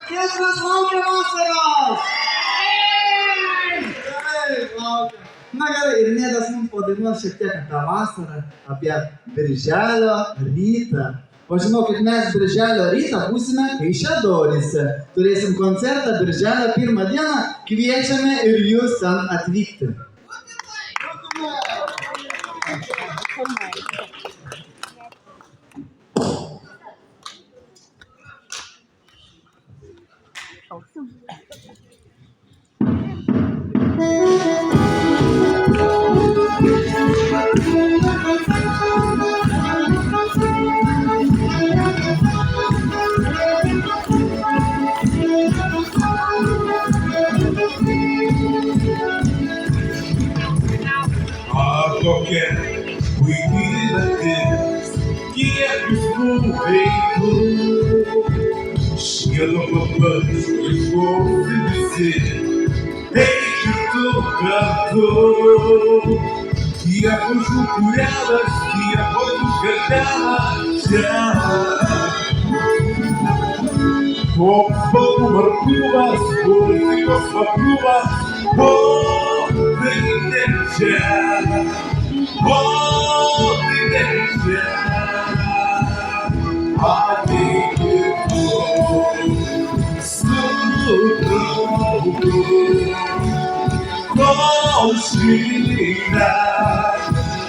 Kiek mes laukia vasaros? Gerai, laukia. Na gerai, ir Nedas mums padainuos šiek tiek apie vasarą, apie birželio rytą. O žinokit, mes birželio rytą būsime Kaišiadoryse. Turėsim koncertą birželio 1 dieną, kviečiame ir jūs ten atvykti. Kokia puikiai naktis, kiek visų veiklų, šėlomas išmokti visi, eik ir tu kartu, kiek užų kūrenas, kiek užgardena čia. Koks spalvų markumas, muzikos vakumas, o tai ne čia. Tai ne čia. Ateik ir tu su draugu, kol švytina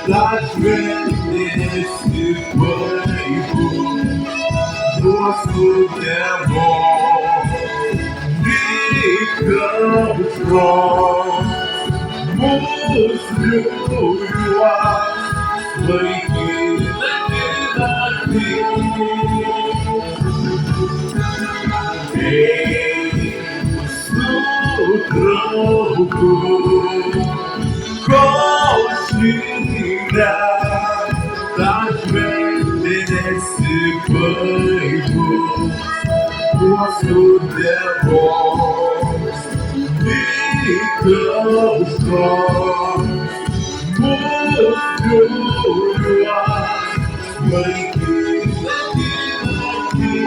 dar šventės ir baigu. Mūsų tėvo lygaus mūsų liūliuos laikydami naktį. Eik su draugu, kol švytina dar šventės ir baigu. Mūsų tėvos lygaus mūsų liūliuos laikydami naktį.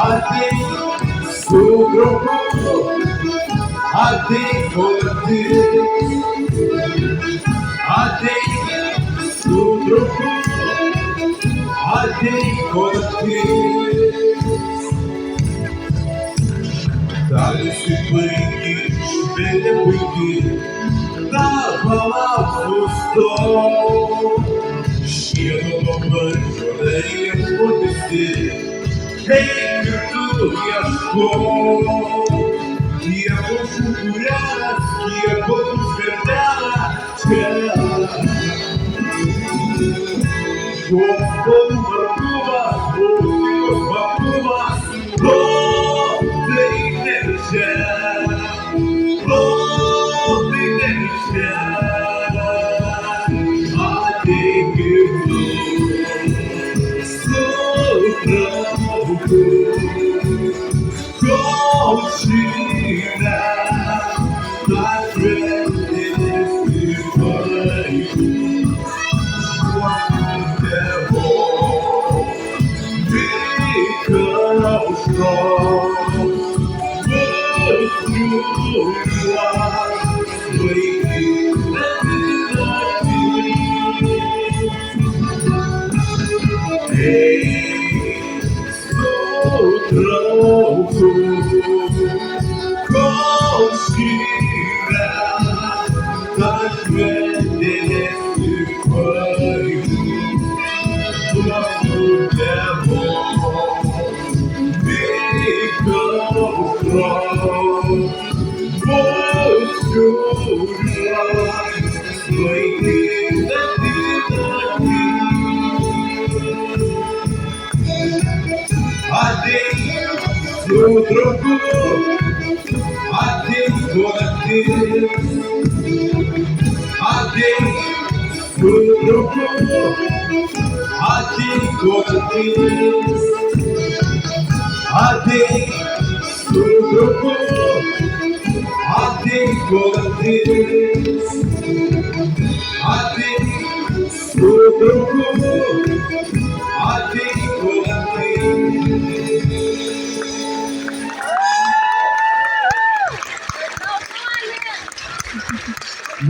Ateik su draugu, ateik naktis, ateik su draugu, ateik naktis. Tarsi puiki, švelni puiki, dar palauk sustok. Šieno bandžionai ieškotisi, eik ir tu ieškok. Kiek užų kūrenas, kiek užgardena čia. Koks spalvų markumas, muzikos vakumas, o tai ne čia. O tai ne čia. Ateik ir tu su draugu, kol švytina dar šventės ir baigu. Mūsų tėvos lygaus mūsų liūliuos laikydami naktį. Eik su draugu, kol švytina dar šventės ir baigu. Mūsų tėvos lygaus mūsų liūliuos laikydami naktį. Ateik su draugu, ateik naktis, ateik su draugu, ateik naktis. Ateik su draugu, ateik naktis. Ateik su draugu, ateik naktis.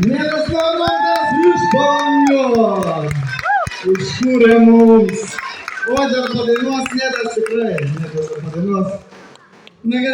Niedas Normantas iš Bangos. Užkūrė mums. O dar padainuos Niedas tikrai. Niedas padainuos. Na gerai.